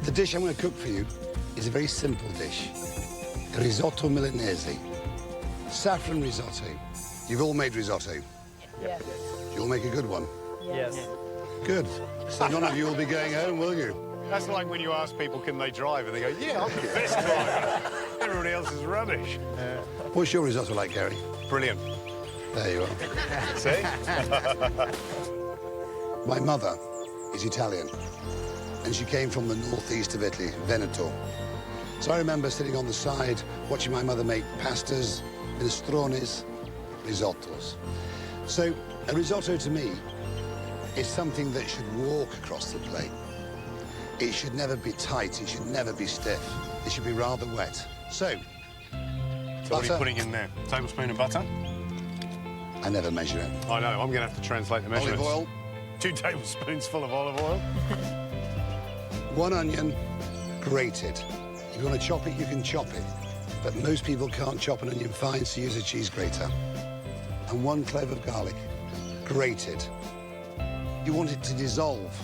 The dish I'm going to cook for you is a very simple dish. Risotto Milanese. Saffron risotto. You've all made risotto. Yes. You'll make a good one. Yes. Good. So none of you will be going home, will you? That's like when you ask people, can they drive? And they go, yeah, I'm the best driver. Everybody else is rubbish. What's your risotto like, Gary? Brilliant. There you are. See? My mother is Italian, and she came from the northeast of Italy, Veneto. So I remember sitting on the side, watching my mother make pastas, minestrones, risottos. So a risotto to me is something that should walk across the plate. It should never be tight, it should never be stiff. It should be rather wet. So what are you putting in there? Tablespoon of butter? I never measure it. I know, I'm going to have to translate the measurements. Olive oil. 2 tablespoons full of olive oil. 1 onion, grated. If you want to chop it, you can chop it. But most people can't chop an onion fine, so use a cheese grater. And 1 clove of garlic, grated. You want it to dissolve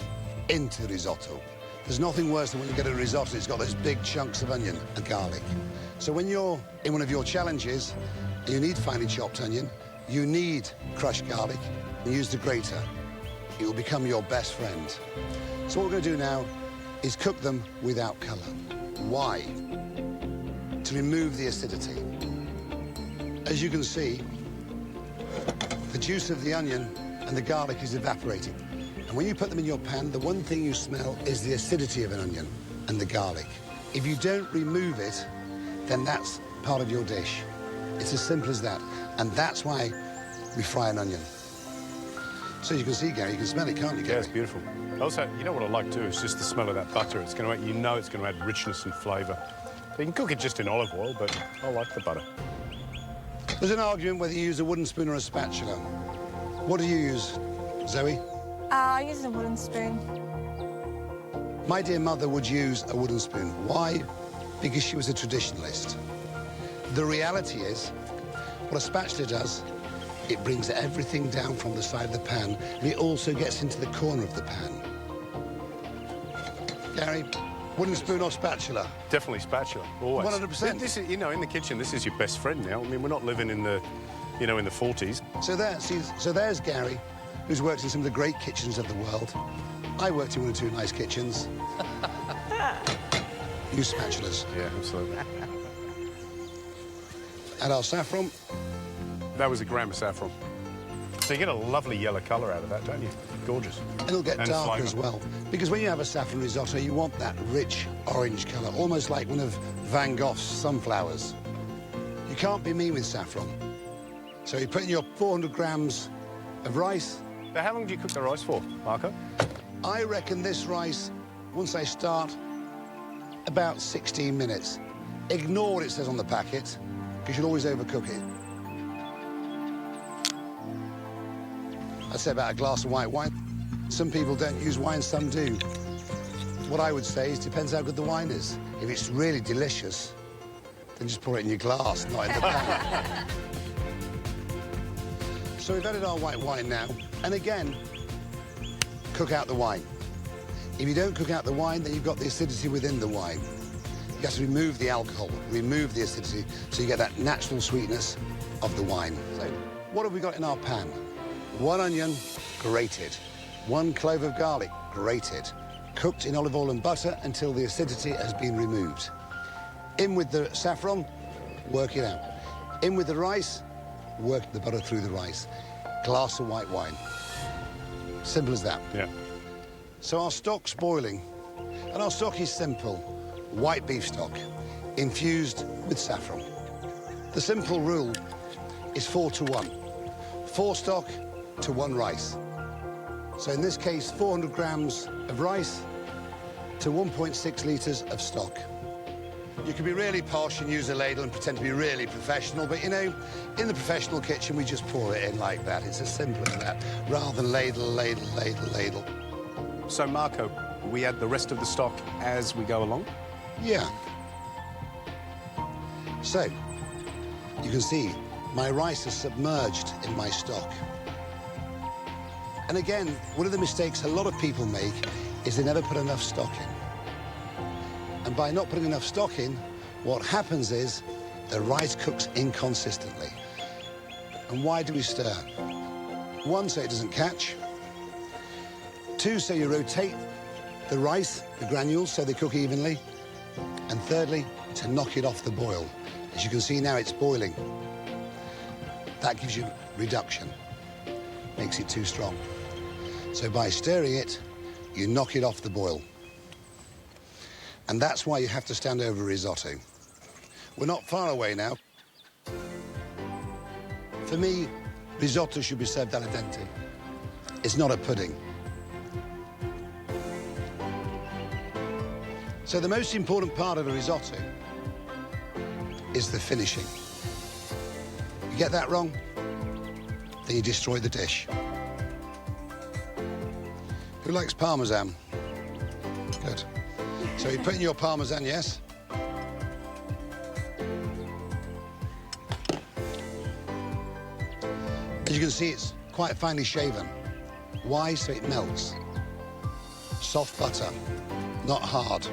into the risotto. There's nothing worse than when you get a risotto, it's got those big chunks of onion and garlic. So when you're in one of your challenges, you need finely chopped onion, you need crushed garlic, and use the grater. It will become your best friend. So what we're going to do now is cook them without colour. Why? To remove the acidity. As you can see, the juice of the onion and the garlic is evaporating. And when you put them in your pan, the one thing you smell is the acidity of an onion and the garlic. If you don't remove it, then that's part of your dish. It's as simple as that. And that's why we fry an onion. So you can see, Gary, you can smell it, can't you, Gary? Yeah, it's beautiful. Also, you know what I like too is just the smell of that butter. It's going to, you know, it's going to add richness and flavour. You can cook it just in olive oil, but I like the butter. There's an argument whether you use a wooden spoon or a spatula. What do you use, Zoe? I use a wooden spoon. My dear mother would use a wooden spoon. Why? Because she was a traditionalist. The reality is, what a spatula does, it brings everything down from the side of the pan, and it also gets into the corner of the pan. Gary, wooden spoon or spatula? Definitely spatula, always. 100%. This is, you know, in the kitchen, this is your best friend now. I mean, we're not living in the, you know, in the 40s. So there's Gary, who's worked in some of the great kitchens of the world. I worked in 1 or 2 nice kitchens. Use spatulas. Yeah, absolutely. Add our saffron. That was a gram of saffron. So you get a lovely yellow colour out of that, don't you? Gorgeous. It'll get And dark flavour. as well. Because when you have a saffron risotto, you want that rich orange colour, almost like one of Van Gogh's sunflowers. You can't be mean with saffron. So you put in your 400 grams of rice. Now, how long do you cook the rice for, Marco? I reckon this rice, once I start, about 16 minutes. Ignore what it says on the packet, because you'll always overcook it. I'd say about a glass of white wine. Some people don't use wine, some do. What I would say is depends how good the wine is. If it's really delicious, then just pour it in your glass, not in the pan. So we've added our white wine now, and again, cook out the wine. If you don't cook out the wine, then you've got the acidity within the wine. You have to remove the alcohol, remove the acidity, so you get that natural sweetness of the wine. So what have we got in our pan? 1 onion, grated. 1 clove of garlic, grated. Cooked in olive oil and butter until the acidity has been removed. In with the saffron, work it out. In with the rice, work the butter through the rice. Glass of white wine. Simple as that. Yeah. So our stock's boiling, and our stock is simple. White beef stock, infused with saffron. The simple rule is 4 to 1. 4 stock to 1 rice. So in this case, 400 grams of rice to 1.6 litres of stock. You can be really posh and use a ladle and pretend to be really professional, but, you know, in the professional kitchen, we just pour it in like that. It's as simple as that, rather than ladle, ladle, ladle, ladle. So, Marco, we add the rest of the stock as we go along? Yeah. So, you can see my rice is submerged in my stock. And again, one of the mistakes a lot of people make is they never put enough stock in. And by not putting enough stock in, what happens is the rice cooks inconsistently. And why do we stir? 1, so it doesn't catch. 2, so you rotate the rice, the granules, so they cook evenly. And thirdly, to knock it off the boil. As you can see now, it's boiling. That gives you reduction, makes it too strong. So by stirring it, you knock it off the boil. And that's why you have to stand over risotto. We're not far away now. For me, risotto should be served al dente. It's not a pudding. So the most important part of a risotto is the finishing. You get that wrong, then you destroy the dish. Who likes Parmesan? Good. So you put in your Parmesan, yes? As you can see, it's quite finely shaven. Why? So it melts. Soft butter, not hard.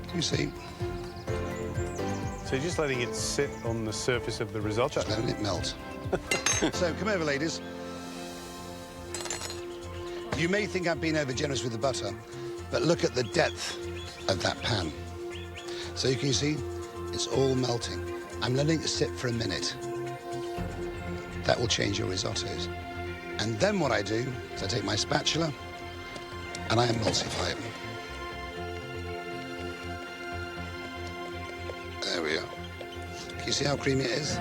Can you see? So you're just letting it sit on the surface of the risotto? Just letting it melt. So come over, ladies. You may think I'm being over-generous with the butter, but look at the depth of that pan. So you can see it's all melting. I'm letting it sit for a minute. That will change your risottos. And then what I do is I take my spatula and I emulsify it. There we are. Can you see how creamy it is?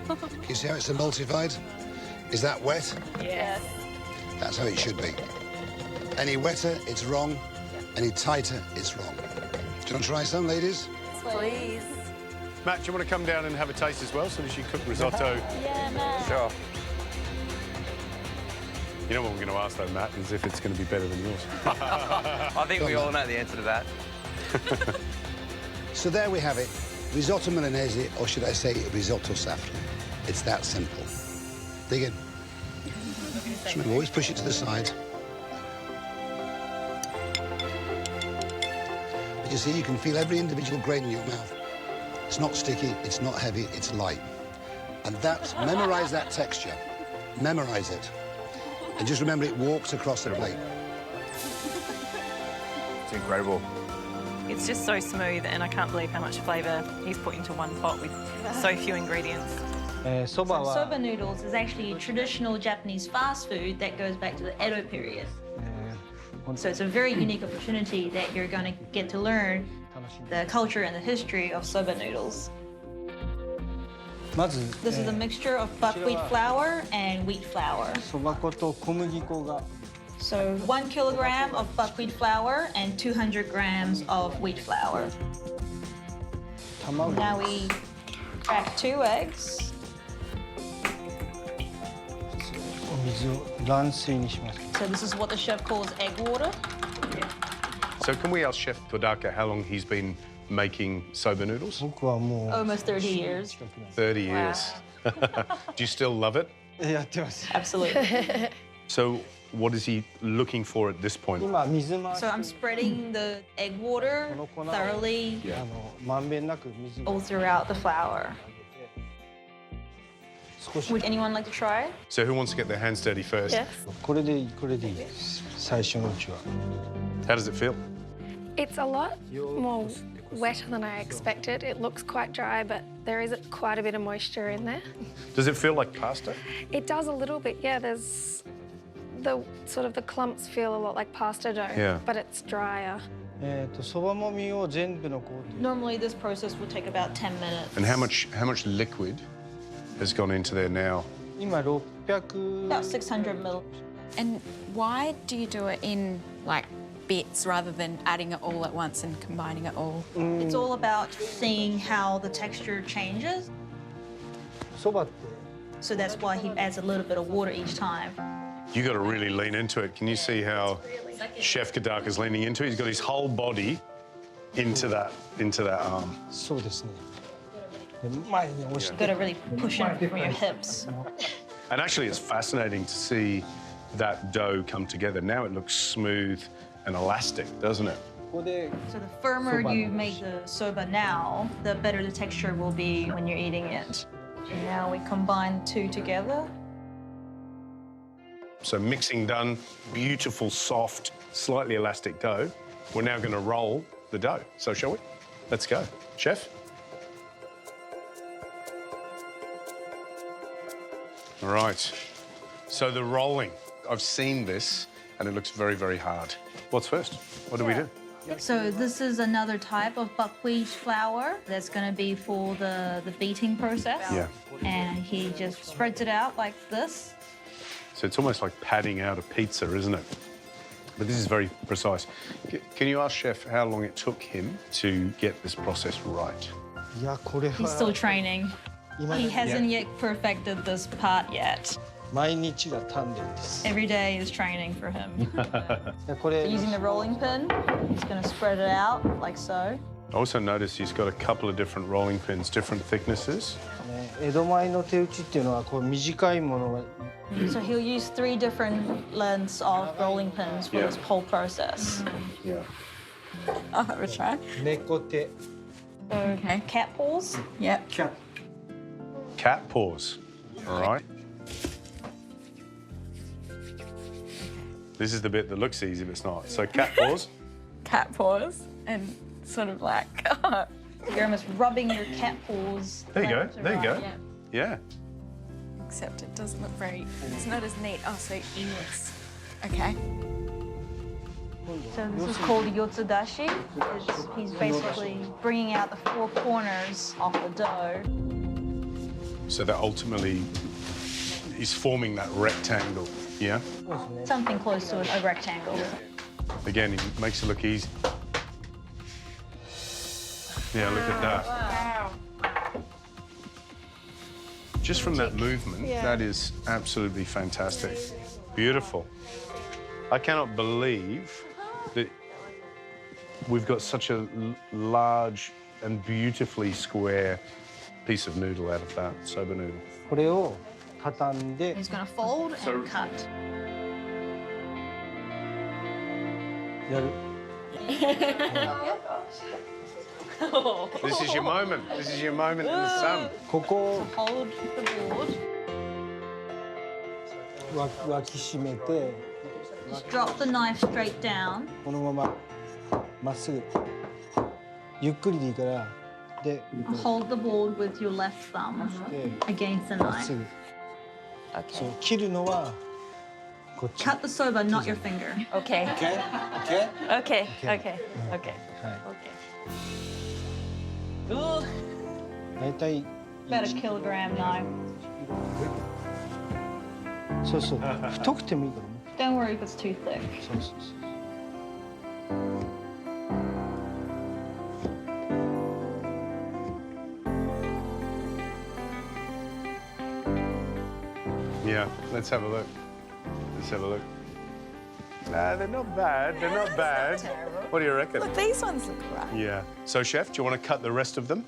Can you see how it's emulsified? Is that wet? Yes. That's how it should be. Any wetter, it's wrong. Any tighter, it's wrong. Do you want to try some, ladies? Please. Matt, do you want to come down and have a taste as well, so that you cook risotto? Yeah, Matt. Sure. You know what we're going to ask, though, Matt, is if it's going to be better than yours. I think we all know the answer to that. So there we have it. Risotto Milanese, or should I say risotto saffron. It's that simple. Dig in. Just remember, always push it to the side. But you see, you can feel every individual grain in your mouth. It's not sticky, it's not heavy, it's light. And that's, memorize that texture. Memorize it. And just remember, it walks across the plate. It's incredible. It's just so smooth, and I can't believe how much flavour he's put into one pot with so few ingredients. Soba noodles is actually a traditional Japanese fast food that goes back to the Edo period. So it's a very unique opportunity that you're going to get to learn the culture and the history of soba noodles. This is a mixture of buckwheat flour and wheat flour. So 1 kilogram of buckwheat flour and 200 grams of wheat flour. Now we crack 2 eggs. So this is what the chef calls egg water. So can we ask Chef Odaka how long he's been making soba noodles? Almost 30 years. 30 years. Do you still love it? Absolutely. So what is he looking for at this point? So I'm spreading the egg water thoroughly all throughout the flour. Would anyone like to try? So who wants to get their hands dirty first? Yes. How does it feel? It's a lot more wetter than I expected. It looks quite dry, but there is quite a bit of moisture in there. Does it feel like pasta? It does a little bit, yeah. There's the clumps feel a lot like pasta dough, Yeah. but it's drier. Normally this process would take about 10 minutes. And how much liquid has gone into there now? About 600 mil. And why do you do it in, like, bits rather than adding it all at once and combining it all? It's all about seeing how the texture changes. So that's why he adds a little bit of water each time. You got to really lean into it. Can you see how Chef Odaka's leaning into it? He's got his whole body into that arm. You've got to really push in from your hips. And actually, it's fascinating to see that dough come together. Now it looks smooth and elastic, doesn't it? So the firmer you make the soba now, the better the texture will be when you're eating it. And now we combine two together. So mixing done, beautiful, soft, slightly elastic dough. We're now going to roll the dough. So shall we? Let's go. Chef? All right. So the rolling. I've seen this, and it looks very, very hard. What's first? What do we do? So this is another type of buckwheat flour that's going to be for the beating process. Yeah. And he just spreads it out like this. So it's almost like padding out a pizza, isn't it? But this is very precise. Can you ask Chef how long it took him to get this process right? He's still training. He hasn't yet perfected this part yet. Every day is training for him. Using the rolling pin, he's going to spread it out like so. I also noticed he's got a couple of different rolling pins, different thicknesses. So he'll use 3 different lengths of rolling pins for this whole process. Yeah. I'll have a try. Okay. Cat paws. Yep. Cat paws. All right. This is the bit that looks easy, but it's not. So cat paws. Cat paws and sort of like. You're almost rubbing your cat paws. There you go. left to There you go. right. Yeah. Except it doesn't look very. It's not as neat. Oh, so ears. Okay. So this is called Yotsudashi. He's basically bringing out the 4 corners of the dough. So that ultimately is forming that rectangle. Yeah. Something close to a rectangle. Again, he makes it look easy. Yeah, look at that. Wow. Just from that movement, that is absolutely fantastic. Beautiful. I cannot believe that we've got such a large and beautifully square piece of noodle out of that soba noodle. He's going to fold and cut. This is your moment. This is your moment in the sun. Hold the board. Just drop the knife straight down. Hold the board with your left thumb against the knife. Okay. Cut the soba, not your finger. Okay. Okay. Okay. Okay. Okay. Okay. About a kilogram now. Don't worry if it's too thick. Yeah, let's have a look. Let's have a look. They're not bad. They're not bad. What do you reckon? Look, these ones look all right. Yeah. So, Chef, do you want to cut the rest of them?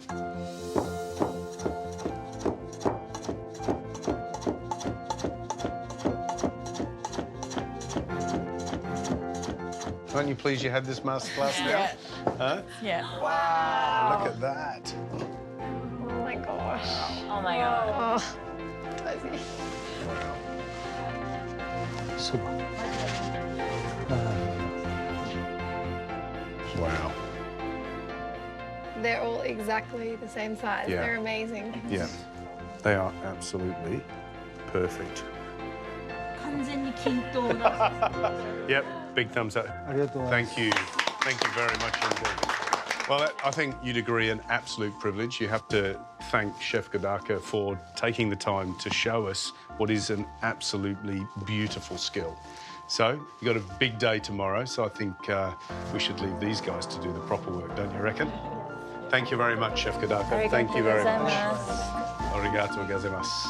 Aren't you pleased you had this masterclass now? Yeah. Huh? Yeah. Wow. Look at that. Oh my gosh. Oh my god. Oh, fuzzy. Wow. They're all exactly the same size. Yeah. They're amazing. Yeah. They are absolutely perfect. Yep, big thumbs up. Thank you. Thank you very much indeed. Well, I think you'd agree, an absolute privilege. You have to thank Chef Odaka for taking the time to show us what is an absolutely beautiful skill. So, you've got a big day tomorrow, so I think we should leave these guys to do the proper work, don't you reckon? Thank you very much, Chef Odaka. Thank you very much. Arigato gozaimasu.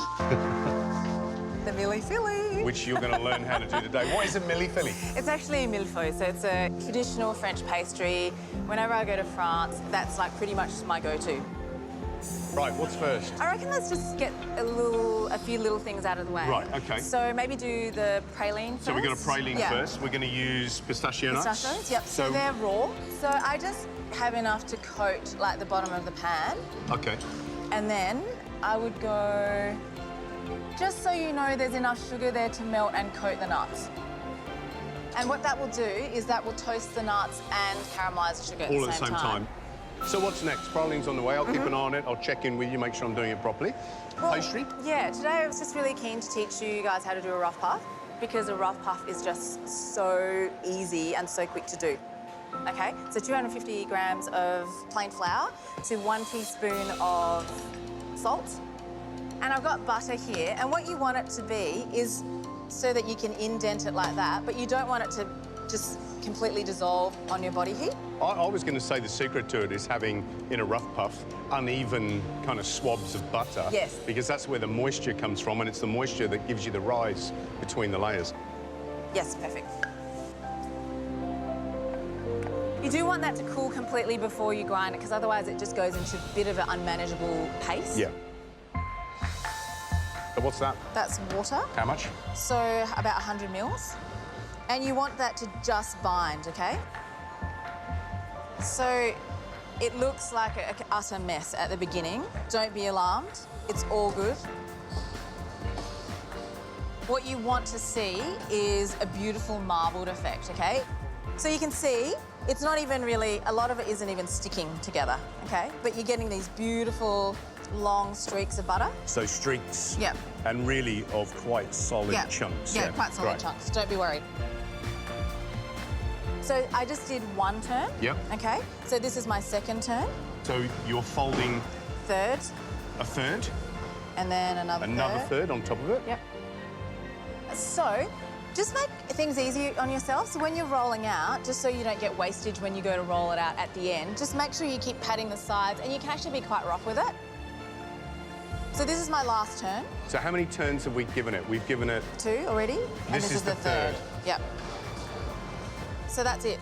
The Mille-feuille. Which you're going to learn how to do today. What is a Mille-feuille? It's actually a Mille-feuille, so it's a traditional French pastry. Whenever I go to France, that's like pretty much my go-to. Right, what's first? I reckon let's just get a few little things out of the way. Right, okay. So maybe do the praline first. So we've got a praline first. We're going to use pistachio nuts. Pistachios, yep. So they're raw. So I just have enough to coat like the bottom of the pan. Okay. And then I would go, just so you know, there's enough sugar there to melt and coat the nuts. And what that will do is that will toast the nuts and caramelize the sugar all at the same time. So what's next? Praline's on the way. I'll keep an eye on it. I'll check in with you, make sure I'm doing it properly. Well, pastry? Yeah, today I was just really keen to teach you guys how to do a rough puff because a rough puff is just so easy and so quick to do. Okay, so 250 grams of plain flour to 1 teaspoon of salt. And I've got butter here. And what you want it to be is so that you can indent it like that, but you don't want it to just completely dissolve on your body heat. I was going to say the secret to it is having, in a rough puff, uneven kind of swabs of butter. Yes. Because that's where the moisture comes from, and it's the moisture that gives you the rise between the layers. Yes, perfect. You do want that to cool completely before you grind it, because otherwise it just goes into a bit of an unmanageable paste. Yeah. So what's that? That's water. How much? So about 100 mils. And you want that to just bind, okay? So it looks like an utter mess at the beginning. Don't be alarmed. It's all good. What you want to see is a beautiful marbled effect, okay? So you can see it's not even really, a lot of it isn't even sticking together, okay? But you're getting these beautiful long streaks of butter. So streaks. Yep. And really of quite solid chunks. Yeah, quite solid chunks. Don't be worried. So I just did one turn. Yep. Okay. So this is my second turn. So you're folding Third. a third, And then another third on top of it. Yep. So just make things easy on yourself. So when you're rolling out, just so you don't get wastage when you go to roll it out at the end, just make sure you keep patting the sides, and you can actually be quite rough with it. So this is my last turn. So how many turns have we given it? We've given it 2 already. And This is the third. Yep. So that's it.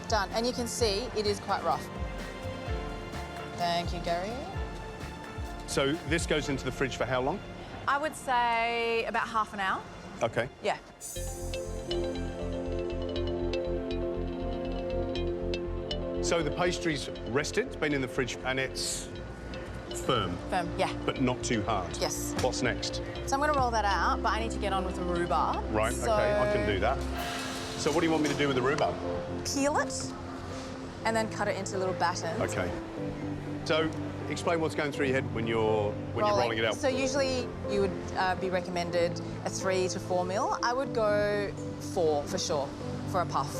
Done. And you can see it is quite rough. Thank you, Gary. So this goes into the fridge for how long? I would say about half an hour. Okay. Yeah. So the pastry's rested, it's been in the fridge, and it's firm. Firm, yeah. But not too hard. Yes. What's next? So I'm going to roll that out, but I need to get on with the rhubarb. Right, So okay, I can do that. So what do you want me to do with the rhubarb? Peel it and then cut it into little battens. Okay. So explain what's going through your head when you're rolling it out. So usually you would be recommended a 3 to 4 mil. I would go 4 for sure for a puff.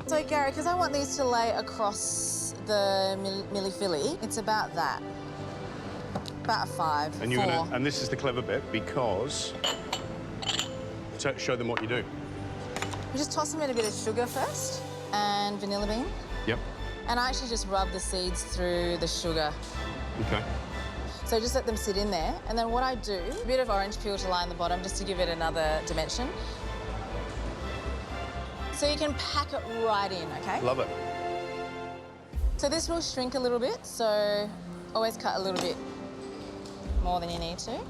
So Gary, because I want these to lay across the mille-feuille, it's about that. About a 5, And 4. and this is the clever bit, because show them what you do. You just toss them in a bit of sugar first and vanilla bean. Yep. And I actually just rub the seeds through the sugar. Okay. So just let them sit in there. And then what I do, a bit of orange peel to line the bottom just to give it another dimension. So you can pack it right in, okay? Love it. So this will shrink a little bit, so always cut a little bit more than you need to.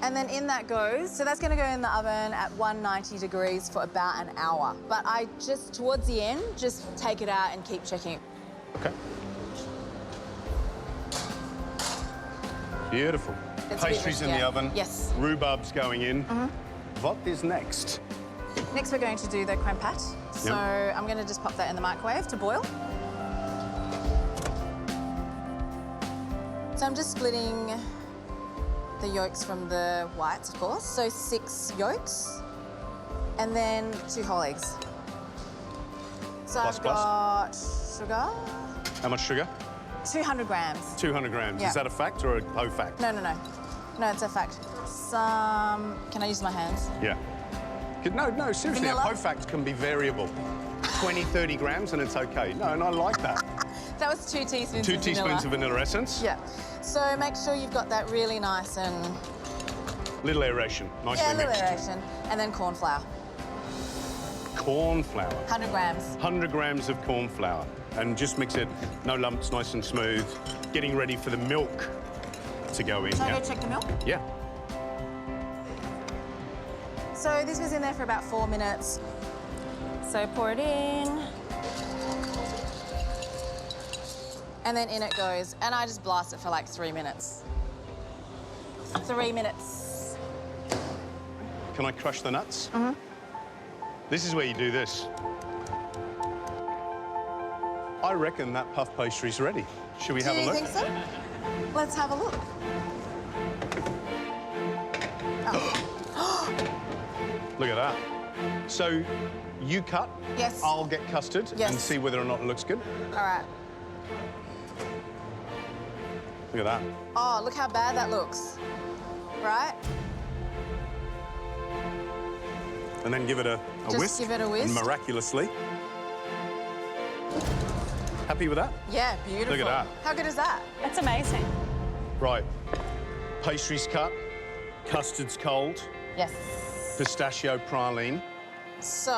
And then in that goes, so that's going to go in the oven at 190 degrees for about an hour. But I just, towards the end, just take it out and keep checking. Okay. Beautiful. It's a bit Pastries in risky, the oven. Yes. Rhubarb's going in. What is next? Next, we're going to do the creme pat. So I'm going to just pop that in the microwave to boil. So I'm just splitting the yolks from the whites, of course. So 6 yolks, and then 2 whole eggs. So Plus, I've got sugar. How much sugar? 200 grams. 200 grams. Yeah. Is that a fact or a po fact? No, it's a fact. Some, can I use my hands? Yeah. No, seriously, Vanilla? a po fact can be variable. 20, 30 grams and it's okay. No, and I like that. That was 2 teaspoons 2 of teaspoons of vanilla essence. Yeah. So make sure you've got that really nice and... Little aeration, nicely Yeah, a little mixed. aeration. And then corn flour. corn flour. 100 grams. 100 grams of corn flour. And just mix it, no lumps, nice and smooth. Getting ready for the milk to go in. Shall I go check the milk? Yeah. So this was in there for about 4 minutes. So pour it in. And then in it goes. And I just blast it for like 3 minutes. 3 minutes. Can I crush the nuts? Mm-hmm. This is where you do this. I reckon that puff pastry's ready. Should we have a look? Do you think so? Let's have a look. Oh. Look at that. So you cut. Yes. I'll get custard Yes. and see whether or not it looks good. All right. Look at that. Oh, look how bad that looks. Right? And then give it a Just whisk. give it a whisk. And miraculously. Happy with that? Yeah, beautiful. Look at that. How good is that? That's amazing. Right. Pastry's cut. Custard's cold. Yes. Pistachio praline. So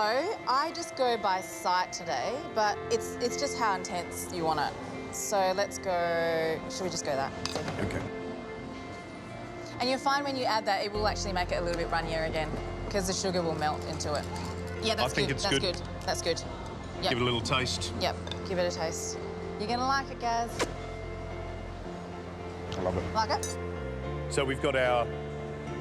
I just go by sight today, but it's just how intense you want it. So let's go. Should we just go that? Okay. And you'll find when you add that, it will actually make it a little bit runnier again because the sugar will melt into it. Yeah, that's I think good. it's that's good. good. That's good. Yep. Give it a little taste. Yep. Give it a taste. You're gonna like it, guys. I love it. Like it? So we've got our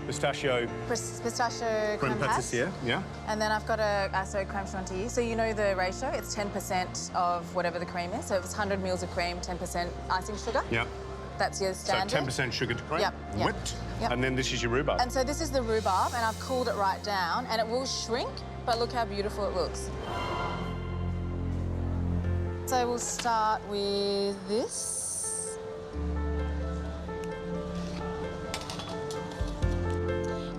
pistachio Pistachio creme pat. pâtissière, yeah. And then I've got so creme chantilly. So you know the ratio, it's 10% of whatever the cream is. So if it's 100 mils of cream, 10% icing sugar. Yeah. That's your standard. So 10% sugar to cream, Yep, yep, whipped. yep. And then this is your rhubarb. And so this is the rhubarb, and I've cooled it right down, and it will shrink, but look how beautiful it looks. So we'll start with this.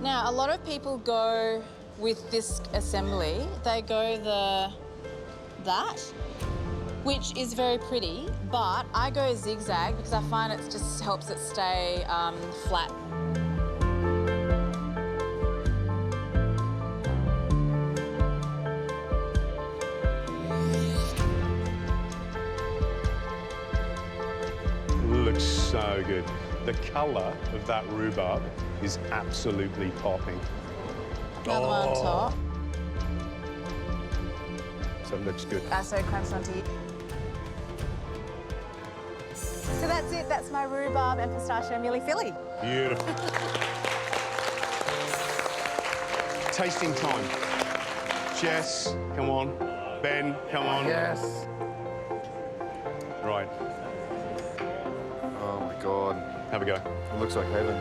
Now, a lot of people go with this assembly. They go that, which is very pretty, but I go zigzag because I find it just helps it stay flat. Looks so good. The colour of that rhubarb is absolutely popping. Another one on top. So it looks good. So creme chantilly. So that's it. That's my rhubarb and pistachio mille-feuille. Beautiful. Tasting time. Jess, come on. Ben, come on. Yes. Right, Oh my God. have a go. It looks like heaven.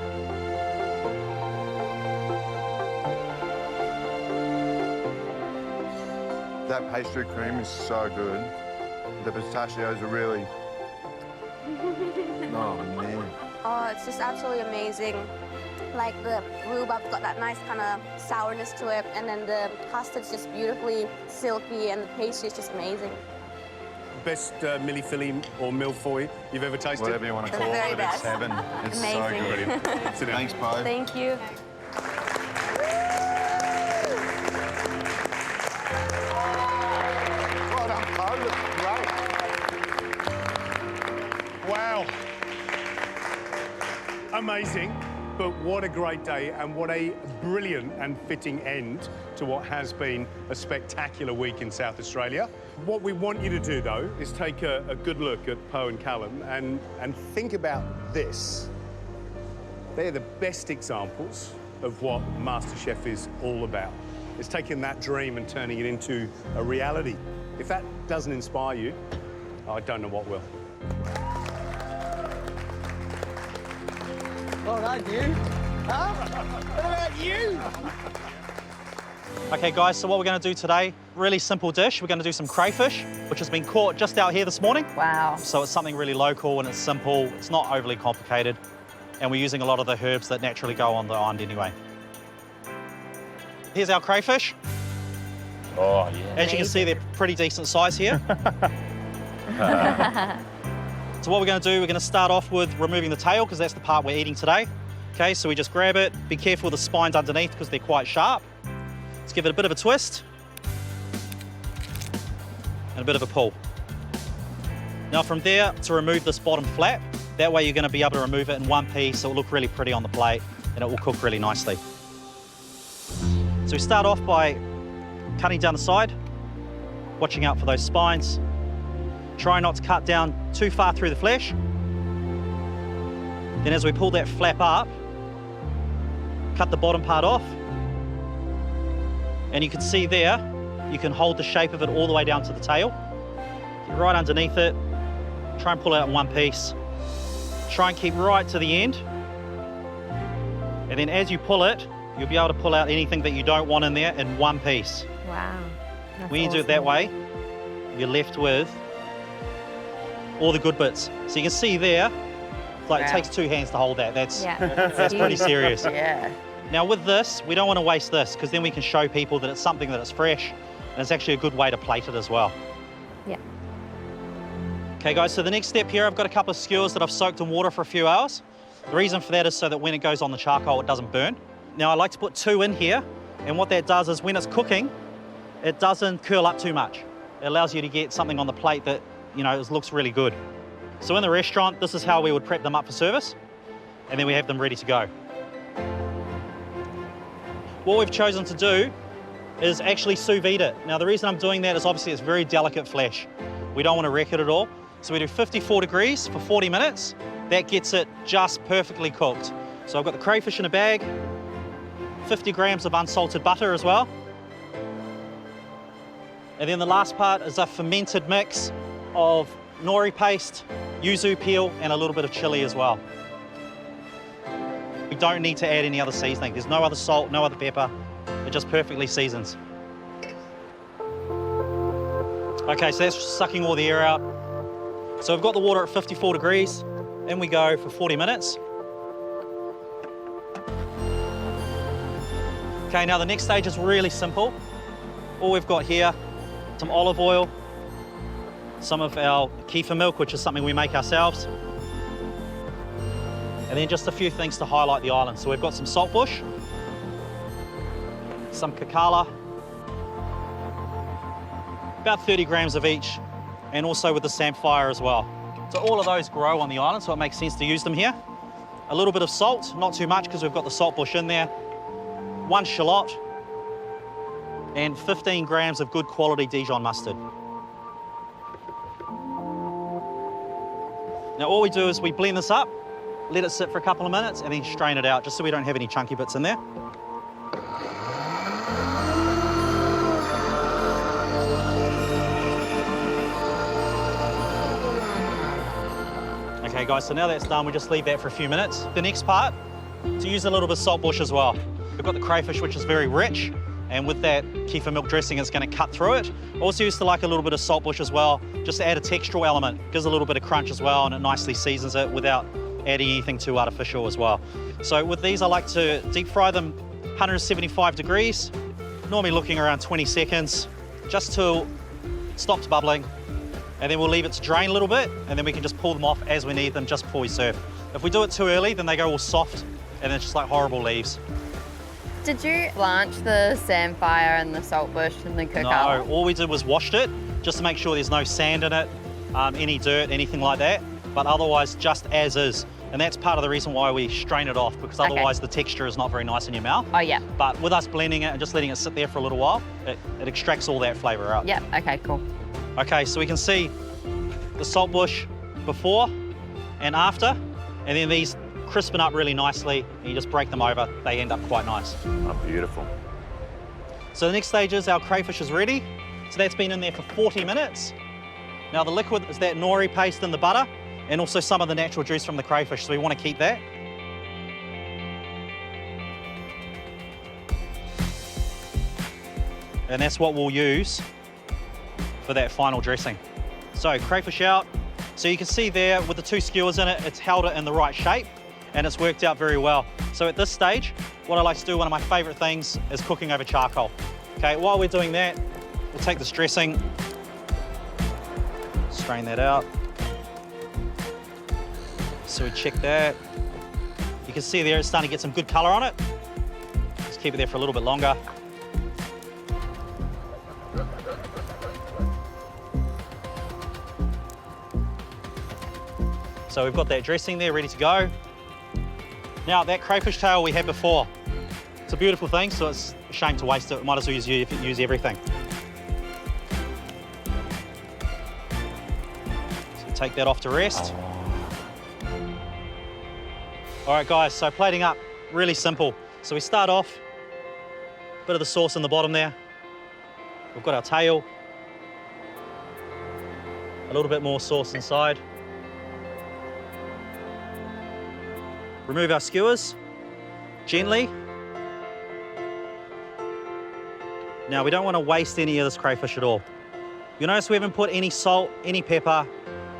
That pastry cream is so good. The pistachios are really... Oh, man. Oh, it's just absolutely amazing. Like the rhubarb's got that nice kind of sourness to it, and then the custard's just beautifully silky, and the pastry is just amazing. Best mille-feuille or mille-feuille you've ever tasted? Whatever you want to The call very it, it's best. heaven. It's Amazing. so good. Brilliant. Sit down. Thanks, Bo. Thank you. Well done, Bo. Looks great. Wow. Amazing. But what a great day and what a brilliant and fitting end to what has been a spectacular week in South Australia. What we want you to do, though, is take a good look at Poe and Callum and think about this. They're the best examples of what MasterChef is all about. It's taking that dream and turning it into a reality. If that doesn't inspire you, I don't know what will. Well done, you. Huh? What about you? Okay, guys, so what we're going to do today, really simple dish. We're going to do some crayfish, which has been caught just out here this morning. Wow. So it's something really local and it's simple. It's not overly complicated. And we're using a lot of the herbs that naturally go on the island anyway. Here's our crayfish. Oh, yeah. As you can see, they're pretty decent size here. So what we're going to do, we're going to start off with removing the tail because that's the part we're eating today. Okay, so we just grab it. Be careful with the spines underneath because they're quite sharp. Let's give it a bit of a twist. and a bit of a pull. Now from there, to remove this bottom flap, that way you're going to be able to remove it in one piece, so it'll look really pretty on the plate and it will cook really nicely. So we start off by cutting down the side, watching out for those spines. Try not to cut down too far through the flesh. Then as we pull that flap up, cut the bottom part off. And you can see there, you can hold the shape of it all the way down to the tail. Get right underneath it, try and pull it out in one piece. Try and keep right to the end. And then as you pull it, you'll be able to pull out anything that you don't want in there in one piece. Wow. When you do it that way, you're left with all the good bits. So you can see there, like, it takes two hands to hold that. That's pretty serious. Yeah. Now with this, we don't want to waste this because then we can show people that it's something that is fresh and it's actually a good way to plate it as well. Yeah. Okay guys, so the next step here, I've got a couple of skewers that I've soaked in water for a few hours. The reason for that is so that when it goes on the charcoal, it doesn't burn. Now I like to put two in here, and what that does is when it's cooking, it doesn't curl up too much. It allows you to get something on the plate that, you know, looks really good. So in the restaurant, this is how we would prep them up for service, and then we have them ready to go. What we've chosen to do is actually sous vide it. Now the reason I'm doing that is obviously it's very delicate flesh. We don't want to wreck it at all. So we do 54 degrees for 40 minutes. That gets it just perfectly cooked. So I've got the crayfish in a bag, 50 grams of unsalted butter as well. And then the last part is a fermented mix of nori paste, yuzu peel, and a little bit of chili as well. We don't need to add any other seasoning. There's no other salt, no other pepper. It just perfectly seasons. Okay, so that's sucking all the air out. So we've got the water at 54 degrees. In we go for 40 minutes. Okay, now the next stage is really simple. All we've got here, some olive oil, some of our kefir milk, which is something we make ourselves, and then just a few things to highlight the island. So we've got some saltbush, some kakala, about 30 grams of each, and also with the samphire as well. So all of those grow on the island, so it makes sense to use them here. A little bit of salt, not too much because we've got the saltbush in there. 1 shallot, and 15 grams of good quality Dijon mustard. Now all we do is we blend this up, let it sit for a couple of minutes, and then strain it out, just so we don't have any chunky bits in there. Okay guys, so now that's done, we just leave that for a few minutes. The next part, to use a little bit of saltbush as well. We've got the crayfish, which is very rich, and with that kefir milk dressing, it's going to cut through it. Also used to like a little bit of saltbush as well, just to add a textural element. Gives a little bit of crunch as well, and it nicely seasons it without adding anything too artificial as well. So with these, I like to deep fry them 175 degrees, normally looking around 20 seconds, just till it stops bubbling. And then we'll leave it to drain a little bit, and then we can just pull them off as we need them just before we serve. If we do it too early, then they go all soft, and it's just like horrible leaves. Did you blanch the samphire and the saltbush and the kakala? No, all we did was washed it, just to make sure there's no sand in it, any dirt, anything like that. But otherwise, just as is. And that's part of the reason why we strain it off, because otherwise the texture is not very nice in your mouth. Oh, yeah. But with us blending it and just letting it sit there for a little while, it extracts all that flavour out. Yeah, okay, cool. Okay, so we can see the saltbush before and after, and then these crispen up really nicely, and you just break them over, they end up quite nice. Oh, beautiful. So the next stage is our crayfish is ready. So that's been in there for 40 minutes. Now the liquid is that nori paste in the butter, and also some of the natural juice from the crayfish, so we want to keep that. And that's what we'll use for that final dressing. So crayfish out. So you can see there with the 2 skewers in it, it's held it in the right shape, and it's worked out very well. So at this stage, what I like to do, one of my favorite things, is cooking over charcoal. Okay, while we're doing that, we'll take this dressing, strain that out. So we check that. You can see there it's starting to get some good color on it. Just keep it there for a little bit longer. So we've got that dressing there ready to go. Now, that crayfish tail we had before, it's a beautiful thing, so it's a shame to waste it. Might as well use everything. So take that off to rest. All right, guys, so plating up, really simple. So we start off, a bit of the sauce in the bottom there. We've got our tail, a little bit more sauce inside. Remove our skewers, gently. Now, we don't want to waste any of this crayfish at all. You notice we haven't put any salt, any pepper.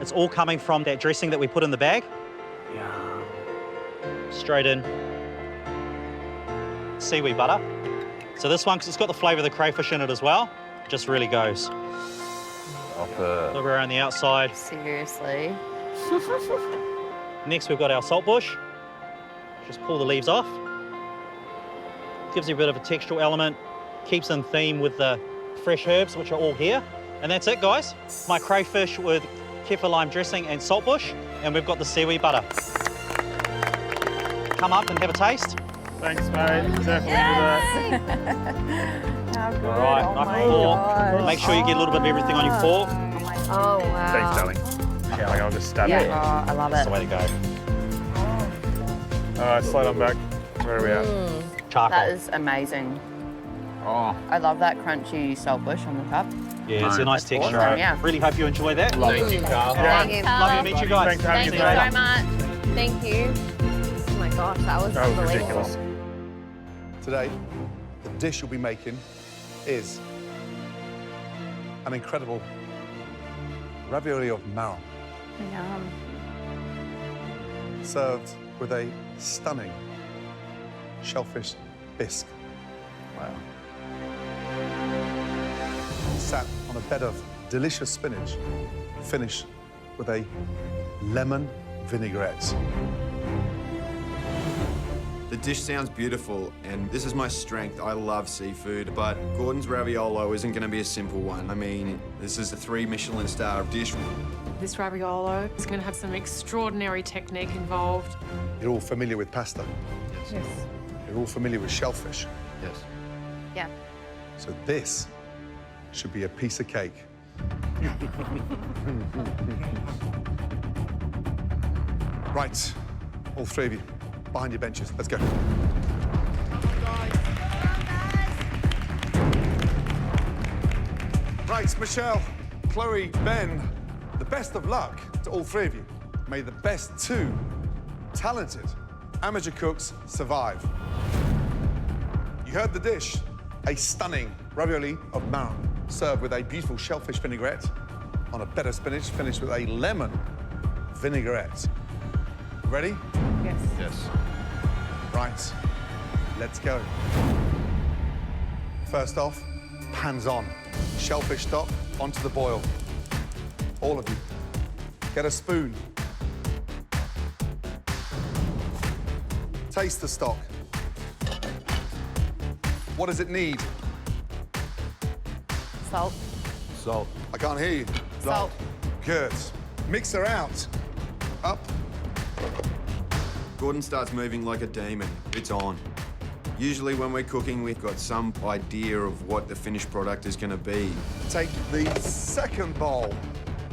It's all coming from that dressing that we put in the bag. Yeah. Straight in. Seaweed butter. So this one, because it's got the flavour of the crayfish in it as well, just really goes. A little bit around the outside. Seriously. Next, we've got our salt bush. Just pull the leaves off. Gives you a bit of a textural element. Keeps in theme with the fresh herbs, which are all here. And that's it, guys. My crayfish with kefir lime dressing and salt bush. And we've got the seaweed butter. Come up and have a taste. Thanks, mate. Definitely do that. How good. All right, oh knife my and fork. gosh. Make sure you get a little bit of everything on your fork. Oh, wow. Thanks, darling. Yeah, I'll just stab it. Oh, I love That's it. the way to go. All right, slide on back. Where are we at? Charcoal. That is amazing. Oh. I love that crunchy salt bush on the cup. Yeah, it's a nice That's texture. awesome, yeah. Really hope you enjoy that. Thank you, Karl. Thank you, Love you to meet you guys. Thanks for having Thank me, you mate. so much. Thank you. Oh my gosh, that was That was unbelievable. ridiculous. Today, the dish you'll be making is an incredible ravioli of marron, Yum. served with a stunning shellfish bisque. Wow. Sat on a bed of delicious spinach, finished with a lemon vinaigrette. The dish sounds beautiful, and this is my strength. I love seafood, but Gordon's Raviolo isn't going to be a simple one. I mean, this is a 3 Michelin star dish. This raviolo is going to have some extraordinary technique involved. You're all familiar with pasta. Yes. You're all familiar with shellfish. Yes. Yeah. So this should be a piece of cake. Right, all three of you, behind your benches. Let's go. Right, Michelle, Chloe, Ben, the best of luck to all three of you. May the best 2 talented amateur cooks survive. You heard the dish, a stunning ravioli of marron, served with a beautiful shellfish vinaigrette on a bed of spinach, finished with a lemon vinaigrette. Ready? Yes. Yes. Right, let's go. First off, hands on. Shellfish stock onto the boil. All of you, get a spoon. Taste the stock. What does it need? Salt. Salt. I can't hear you. Salt. Good. Mix her out. Up. Gordon starts moving like a demon. It's on. Usually when we're cooking, we've got some idea of what the finished product is going to be. Take the second bowl.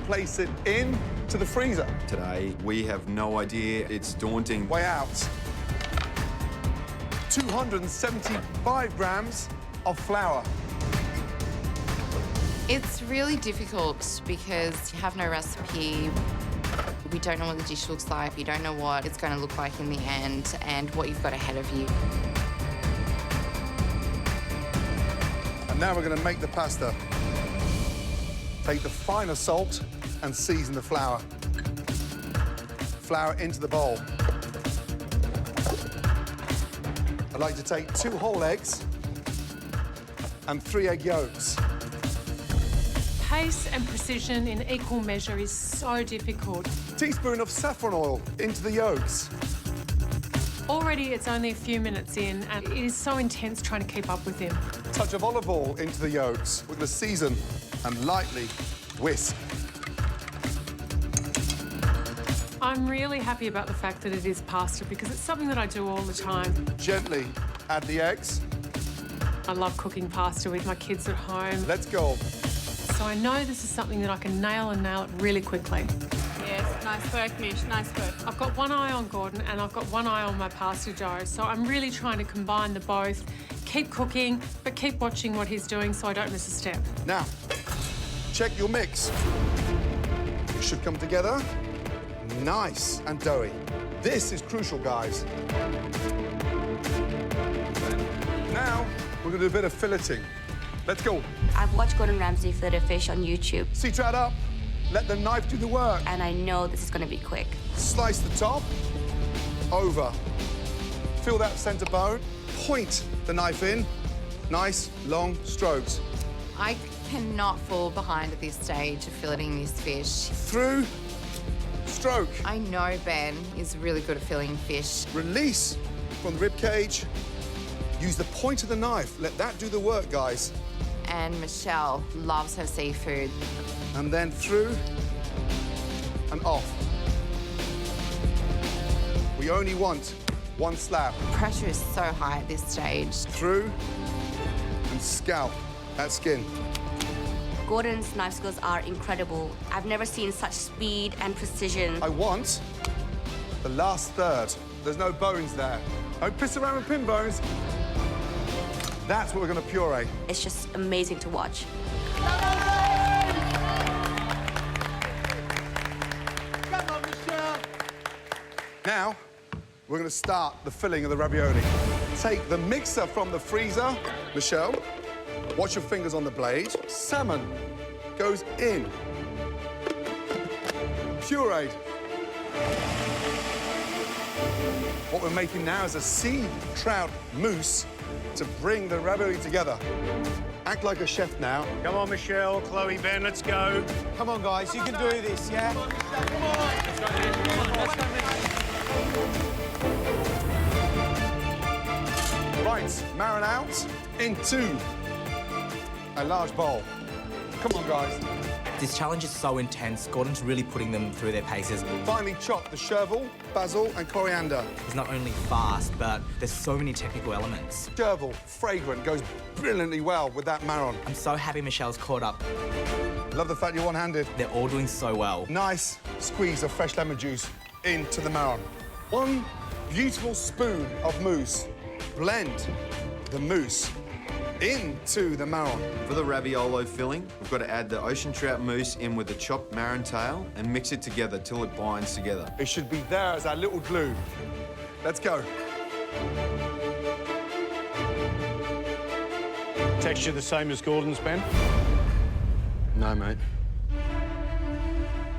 Place it in to the freezer. Today, we have no idea. It's daunting. Way out. 275 grams of flour. It's really difficult because you have no recipe. We don't know what the dish looks like. You don't know what it's going to look like in the end and what you've got ahead of you. And now we're going to make the pasta. Take the finer salt and season the flour. Flour into the bowl. I'd like to take 2 whole eggs and 3 egg yolks. Pace and precision in equal measure is so difficult. Teaspoon of saffron oil into the yolks. Already it's only a few minutes in and it is so intense trying to keep up with him. Touch of olive oil into the yolks. We're going to season and lightly whisk. I'm really happy about the fact that it is pasta because it's something that I do all the time. Gently add the eggs. I love cooking pasta with my kids at home. Let's go. So I know this is something that I can nail it really quickly. Yes, nice work, Mish, nice work. I've got one eye on Gordon and I've got one eye on my pasta dough, so I'm really trying to combine the both, keep cooking, but keep watching what he's doing so I don't miss a step. Now, check your mix. It should come together. Nice and doughy. This is crucial, guys. Now, we're gonna do a bit of filleting. Let's go. I've watched Gordon Ramsay fillet a fish on YouTube. Seat right up. Let the knife do the work. And I know this is gonna be quick. Slice the top, over. Feel that center bone. Point the knife in. Nice, long strokes. I cannot fall behind at this stage of filleting this fish. Through, stroke. I know Ben is really good at filleting fish. Release from the rib cage. Use the point of the knife. Let that do the work, guys. And Michelle loves her seafood. And then through and off. We only want one slab. Pressure is so high at this stage. Through and scalp that skin. Gordon's knife skills are incredible. I've never seen such speed and precision. I want the last third. There's no bones there. Don't piss around with pin bones. That's what we're going to puree. It's just amazing to watch. Come on, Michelle. Now, we're going to start the filling of the ravioli. Take the mixer from the freezer. Michelle, watch your fingers on the blade. Salmon goes in. Pureed. What we're making now is a sea trout mousse to bring the ravioli together. Act like a chef now. Come on, Michelle, Chloe, Ben, let's go. Come on, guys, you can do this, yeah? Come on. Right, Marron out into a large bowl. Come on, guys. This challenge is so intense. Gordon's really putting them through their paces. Finely chop the chervil, basil, and coriander. He's not only fast, but there's so many technical elements. Chervil, fragrant, goes brilliantly well with that marron. I'm so happy Michelle's caught up. Love the fact you're one-handed. They're all doing so well. Nice squeeze of fresh lemon juice into the marron. One beautiful spoon of mousse. Blend the mousse into the marron. For the raviolo filling, we've got to add the ocean trout mousse in with the chopped marron tail and mix it together till it binds together. It should be there as our little glue. Let's go. Texture the same as Gordon's, Ben? No, mate.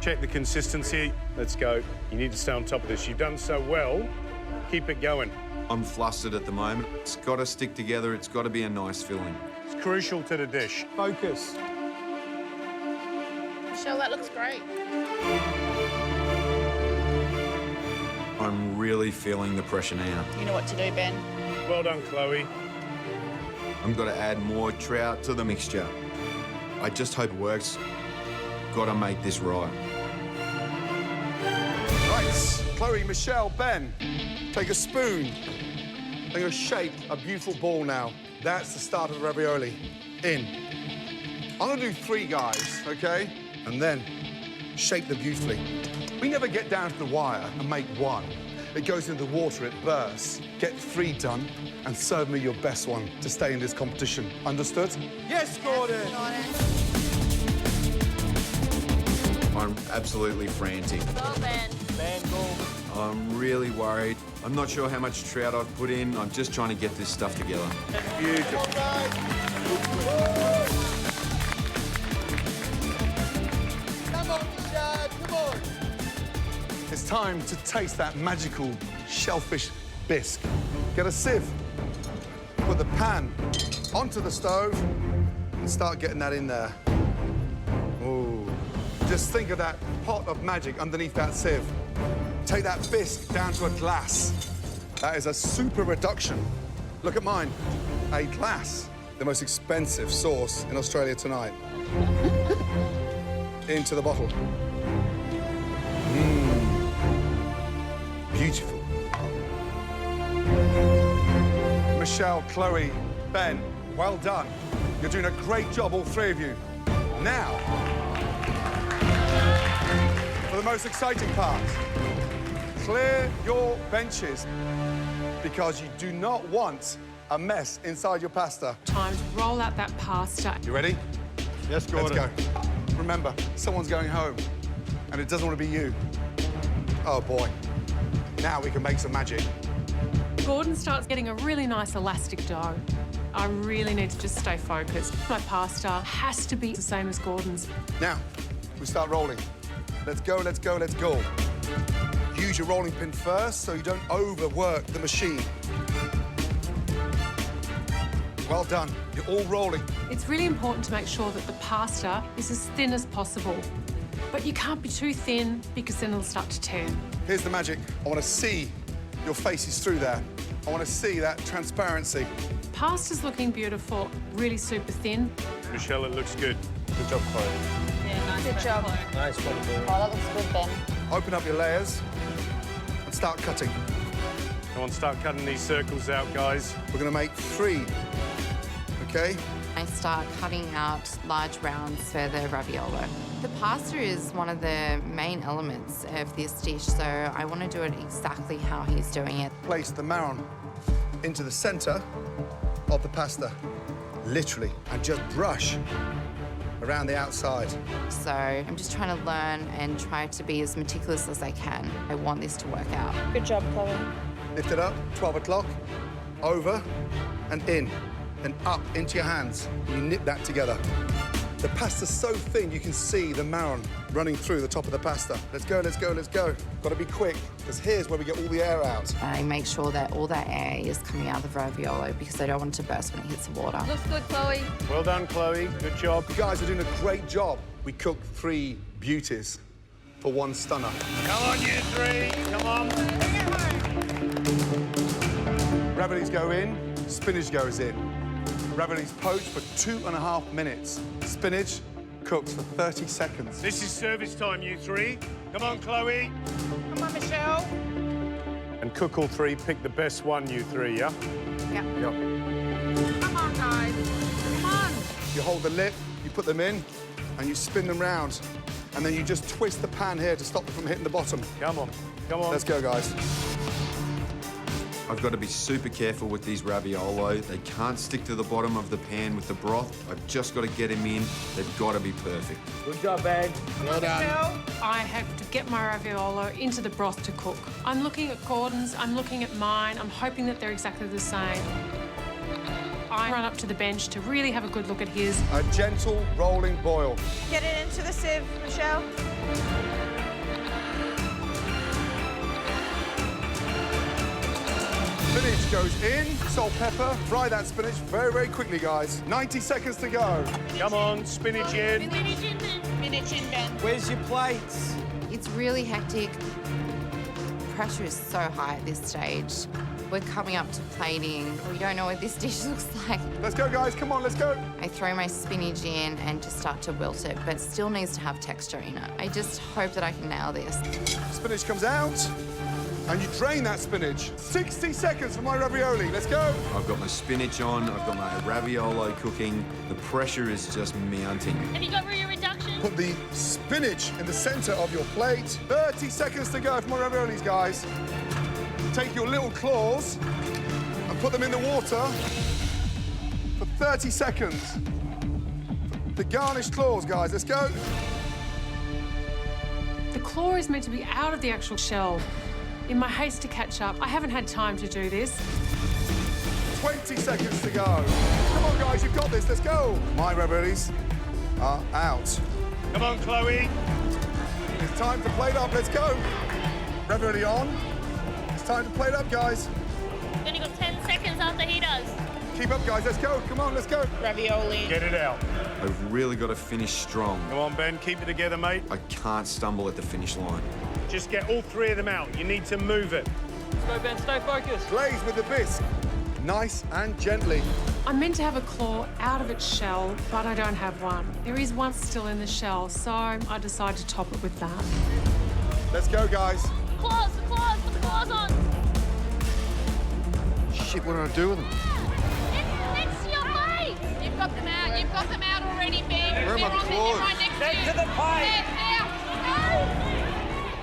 Check the consistency. Let's go. You need to stay on top of this. You've done so well. Keep it going. I'm flustered at the moment. It's got to stick together. It's got to be a nice filling. It's crucial to the dish. Focus. Michelle, that looks great. I'm really feeling the pressure now. You know what to do, Ben. Well done, Chloe. I've got to add more trout to the mixture. I just hope it works. Got to make this right. Right, Chloe, Michelle, Ben, take a spoon. I'm going to shape a beautiful ball now. That's the start of the ravioli. In. I'm going to do 3, guys, OK? And then shape them beautifully. We never get down to the wire and make 1. It goes into the water, it bursts. Get 3 done and serve me your best one to stay in this competition. Understood? Yes, Gordon. I'm absolutely frantic. Go, Ben. Ben, go. I'm really worried. I'm not sure how much trout I've put in. I'm just trying to get this stuff together. Beautiful. Come on, Michelle, come on. It's time to taste that magical shellfish bisque. Get a sieve, put the pan onto the stove, and start getting that in there. Ooh. Just think of that pot of magic underneath that sieve. Take that bisque down to a glass. That is a super reduction. Look at mine. A glass, the most expensive sauce in Australia tonight. Into the bottle. beautiful. Michelle, Chloe, Ben, well done. You're doing a great job, all three of you. Now, for the most exciting part, clear your benches because you do not want a mess inside your pasta. Time to roll out that pasta. You ready? Yes, Gordon. Let's go. Remember, someone's going home, and it doesn't want to be you. Oh, boy. Now we can make some magic. Gordon starts getting a really nice elastic dough. I really need to just stay focused. My pasta has to be the same as Gordon's. Now, we start rolling. Let's go, let's go, let's go. Use your rolling pin first so you don't overwork the machine. Well done. You're all rolling. It's really important to make sure that the pasta is as thin as possible. But you can't be too thin because then it'll start to tear. Here's the magic. I want to see your faces through there. I want to see that transparency. Pasta's looking beautiful, really super thin. Michelle, it looks good. Good job, Chloe. Yeah, nice. Good job. Nice one, Oh, that looks good, Ben. Open up your layers and start cutting. Come on, start cutting these circles out, guys. We're going to make 3, okay? I start cutting out large rounds for the raviolo. The pasta is one of the main elements of this dish, so I want to do it exactly how he's doing it. Place the marron into the center of the pasta, literally, and just brush around the outside. So I'm just trying to learn and try to be as meticulous as I can. I want this to work out. Good job, Chloe. Lift it up, 12 o'clock, over and in, and up into your hands. You nip that together. The pasta's so thin, you can see the marron running through the top of the pasta. Let's go, let's go, let's go. Got to be quick, because here's where we get all the air out. I make sure that all that air is coming out of the raviolo because I don't want it to burst when it hits the water. Looks good, Chloe. Well done, Chloe. Good job. You guys are doing a great job. We cooked 3 beauties for 1 stunner. Come on, you 3. Come on. Raviolis go in, spinach goes in. Raviolis poached for 2.5 minutes. Spinach cooks for 30 seconds. This is service time, you 3. Come on, Chloe. Come on, Michelle. And cook all 3. Pick the best one, you 3, yeah? Yeah. Yep. Come on, guys. Come on. You hold the lip, you put them in, and you spin them round. And then you just twist the pan here to stop them from hitting the bottom. Come on. Come on. Let's go, guys. I've got to be super careful with these raviolo. They can't stick to the bottom of the pan with the broth. I've just got to get them in. They've got to be perfect. Good job, Ben. Well done. I have to get my raviolo into the broth to cook. I'm looking at Gordon's, I'm looking at mine, I'm hoping that they're exactly the same. I run up to the bench to really have a good look at his. A gentle rolling boil. Get it into the sieve, Michelle. Spinach goes in, salt, pepper. Fry that spinach very, very quickly, guys. 90 seconds to go. Come on, spinach in. Spinach in, Ben. Spinach in, Ben. Where's your plates? It's really hectic. Pressure is so high at this stage. We're coming up to plating. We don't know what this dish looks like. Let's go, guys. Come on, let's go. I throw my spinach in and just start to wilt it, but it still needs to have texture in it. I just hope that I can nail this. Spinach comes out, and you drain that spinach. 60 seconds for my ravioli. Let's go. I've got my spinach on. I've got my raviolo cooking. The pressure is just mounting. Have you got your reduction? Put the spinach in the center of your plate. 30 seconds to go for my raviolis, guys. Take your little claws and put them in the water for 30 seconds. The garnished claws, guys. Let's go. The claw is meant to be out of the actual shell. In my haste to catch up, I haven't had time to do this. 20 seconds to go. Come on, guys, you've got this. Let's go. My raviolis are out. Come on, Chloe. It's time to plate up. Let's go. Ravioli on. It's time to plate up, guys. Then you got 10 seconds after he does. Keep up, guys. Let's go. Come on, let's go. Ravioli. Get it out. I've really got to finish strong. Come on, Ben. Keep it together, mate. I can't stumble at the finish line. Just get all 3 of them out. You need to move it. Let's go, Ben. Stay focused. Glaze with the bisque. Nice and gently. I'm meant to have a claw out of its shell, but I don't have one. There is one still in the shell, so I decide to top it with that. Let's go, guys. claws, the claws, put the claws on. Shit, what do I do with them? Next to your plate. You've got them out. You've got them out already, Ben. Where are my claws? Right next Back to you. to the plate.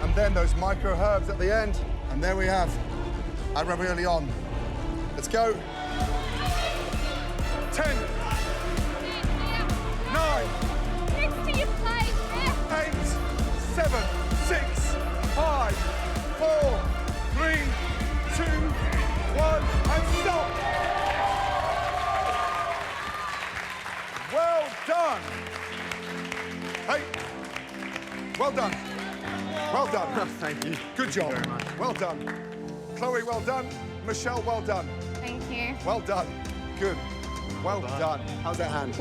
And then those micro herbs at the end. And there we have our ravioli on. Let's go. 10, 9, Next to your plate. 8, 7, 6, 5, 4, 3, 2, 1, and stop. Well done. Hey, well done. Well done. Thank you. Good job. Thank you very much. Well done. Chloe, well done. Michelle, well done. Thank you. Well done. Good. Well done. How's that hand?